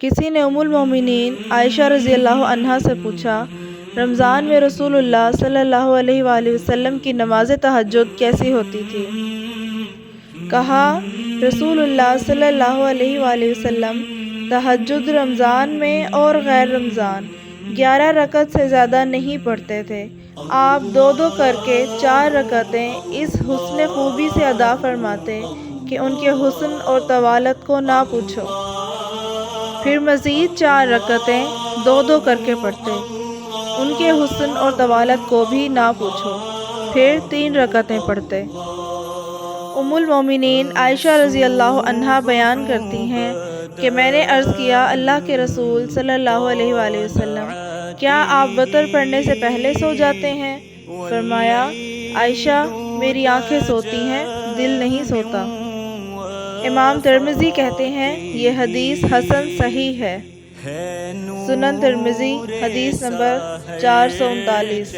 کسی نے ام المومنین عائشہ رضی اللہ عنہا سے پوچھا، رمضان میں رسول اللہ صلی اللہ علیہ وآلہ وسلم کی نماز تہجد کیسی ہوتی تھی؟ کہا، رسول اللہ صلی اللہ علیہ وآلہ وسلم تہجد رمضان میں اور غیر رمضان 11 رکعت سے زیادہ نہیں پڑھتے تھے۔ آپ 2 کر کے 4 رکعتیں اس حسن خوبی سے ادا فرماتے کہ ان کے حسن اور طوالت کو نہ پوچھو۔ پھر مزید 4 رکعتیں 2 کر کے پڑھتے، ان کے حسن اور طوالت کو بھی نہ پوچھو۔ پھر 3 رکعتیں پڑھتے۔ ام المومنین عائشہ رضی اللہ عنہا بیان کرتی ہیں کہ میں نے عرض کیا، اللہ کے رسول صلی اللہ علیہ وآلہ وسلم، کیا آپ وتر پڑھنے سے پہلے سو جاتے ہیں؟ فرمایا، عائشہ، میری آنکھیں سوتی ہیں، دل نہیں سوتا۔ امام ترمذی کہتے ہیں یہ حدیث حسن صحیح ہے۔ سنن ترمذی حدیث نمبر 439۔